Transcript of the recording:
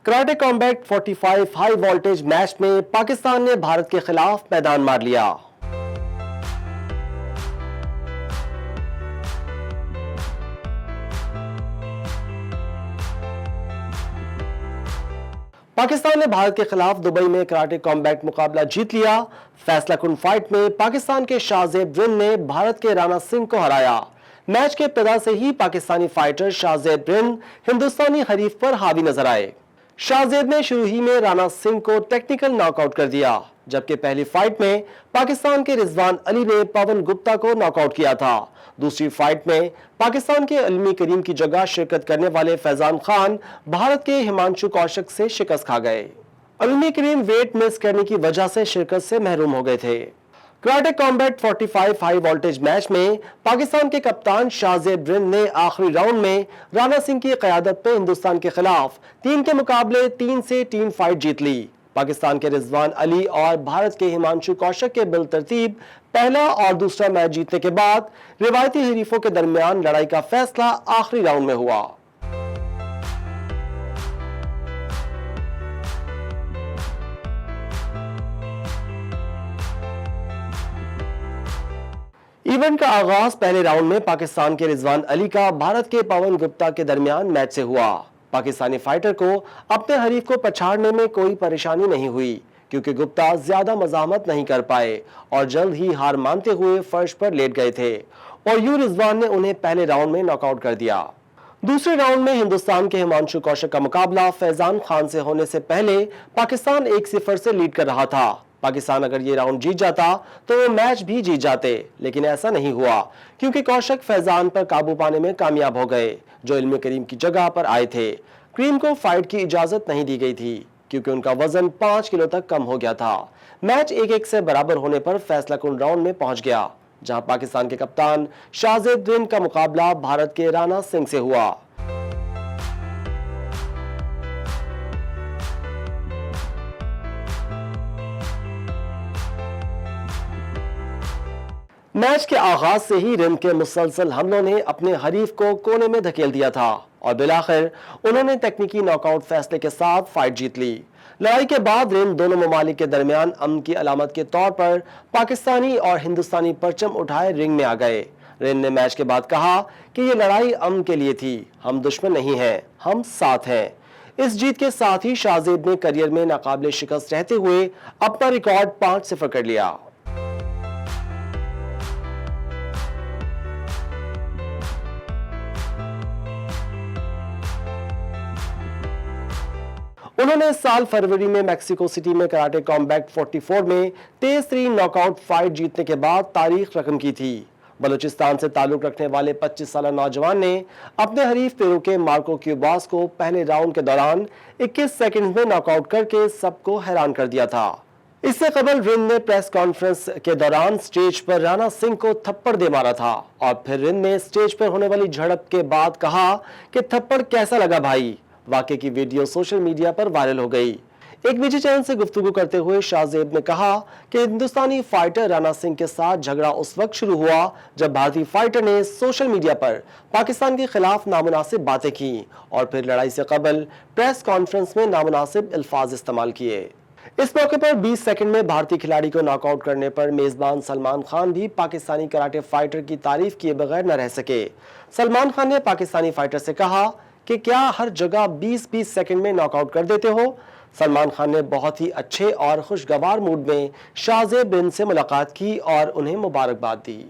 Karate combat 45 high voltage match में पाकिस्तान ने भारत के खिलाफ मैदान मार लिया। पाकिस्तान ने भारत के खिलाफ दुबई में कराटे कॉम्बैट मुकाबला जीत लिया। फैसला कुन फाइट में पाकिस्तान के शाहजेब रिन ने भारत के राणा सिंह को हराया। मैच के इब्तिदा से ही पाकिस्तानी फाइटर शाहजेब रिन हिंदुस्तानी हरीफ पर हावी नजर आए। शाहजेब ने शुरू ही में राणा सिंह को टेक्निकल नॉकआउट कर दिया, जबकि पहली फाइट में पाकिस्तान के रिजवान अली ने पवन गुप्ता को नॉकआउट किया था। दूसरी फाइट में पाकिस्तान के अलमी करीम की जगह शिरकत करने वाले फैजान खान भारत के हिमांशु कौशिक से शिकस्त खा गए। अलमी करीम वेट मिस करने की वजह से शिरकत से महरूम हो गए थे। Karate combat 45 high voltage match में पाकिस्तान के कप्तान शाहजेब रिन ने आखिरी राउंड में राणा सिंह की क़यादत में हिंदुस्तान के खिलाफ 3 के मुकाबले 3 से 3 फाइट जीत ली। पाकिस्तान के रिजवान अली और भारत के हिमांशु कौशिक के बिलतरतीब पहला और दूसरा मैच जीतने के बाद रिवायती हरीफों के दरमियान लड़ाई का फैसला आखिरी राउंड में हुआ। इवेंट का आगाज पहले राउंड में पाकिस्तान के रिजवान अली का भारत के पवन गुप्ता के दरमियान मैच से हुआ। पाकिस्तानी फाइटर को अपने हरीफ को पछाड़ने में कोई परेशानी नहीं हुई, क्योंकि गुप्ता ज्यादा मज़ाहमत नहीं कर पाए और जल्द ही हार मानते हुए फर्श पर लेट गए थे और यूं रिजवान ने उन्हें पहले राउंड में नॉकआउट कर दिया। दूसरे राउंड में हिंदुस्तान के हिमांशु कौशिक का मुकाबला फैजान खान से होने से पहले पाकिस्तान 1-0 से लीड कर रहा था। पाकिस्तान अगर ये राउंड जीत जाता तो वो मैच भी जीत जाते, लेकिन ऐसा नहीं हुआ, क्योंकि कौशिक फैजान पर काबू पाने में कामयाब हो गए, जो इल्मी करीम की जगह पर आए थे। करीम को फाइट की इजाजत नहीं दी गई थी, क्योंकि उनका वजन 5 किलो तक कम हो गया था। मैच 1-1 से बराबर होने पर फैसला कुन राउंड में पहुंच गया, जहां पाकिस्तान के कप्तान शाहजेब रिन का मुकाबला भारत के राणा सिंह से हुआ। मैच के आगाज से ही रिन के मुसलसल हमलों ने अपने हरीफ को कोने में धकेल दिया था और बिलाखिर उन्होंने तकनीकी नॉकआउट फैसले के साथ फाइट जीत ली। लड़ाई के बाद रिन दोनों ममालिक के दरमियान अमन की अलामत के तौर पर पाकिस्तानी और हिंदुस्तानी परचम उठाए रिंग में आ गए। रिन ने मैच के बाद कहा कि ये लड़ाई अमन के लिए थी, हम दुश्मन नहीं हैं, हम साथ हैं। इस जीत के साथ ही शाहजेब ने करियर में नाकाबिले शिकस्त रहते हुए अपना रिकॉर्ड 5-0 कर लिया। उन्होंने इस साल फरवरी में मैक्सिको सिटी में कराटे कॉम्बैट 44 में तेज-तरीन नॉकआउट फाइट जीतने के बाद तारीख रकम की थी। बलूचिस्तान से ताल्लुक रखने वाले 25 साला नौजवान ने अपने हरीफ पेरू के मार्को क्यूबास को पहले राउंड के दौरान 21 सेकंड में नॉकआउट करके सबको हैरान कर दिया था। इससे कबल रिन ने प्रेस कॉन्फ्रेंस के दौरान स्टेज पर राणा सिंह को थप्पड़ दे मारा था और फिर रिन ने स्टेज पर होने वाली झड़प के बाद कहा कि थप्पड़ कैसा लगा भाई। वाकये की वीडियो सोशल मीडिया पर वायरल हो गई। एक निजी चैनल से गुफ्तगू करते हुए शाहजेब ने कहा कि हिंदुस्तानी फाइटर राणा सिंह के साथ झगड़ा उस वक्त शुरू हुआ जब भारतीय फाइटर ने सोशल मीडिया पर पाकिस्तान के खिलाफ नामुनासिब बातें की और फिर लड़ाई से कबल प्रेस कॉन्फ्रेंस में नामुनासिब अल्फाज इस्तेमाल किए। इस मौके पर 20 सेकंड में भारतीय खिलाड़ी को नॉकआउट करने पर मेजबान सलमान खान भी पाकिस्तानी कराटे फाइटर की तारीफ किए बगैर न रह सके। सलमान खान ने पाकिस्तानी फाइटर से कहा कि क्या हर जगह 20-20 सेकंड में नॉकआउट कर देते हो। सलमान खान ने बहुत ही अच्छे और खुशगवार मूड में शाहजेब रिन से मुलाकात की और उन्हें मुबारकबाद दी।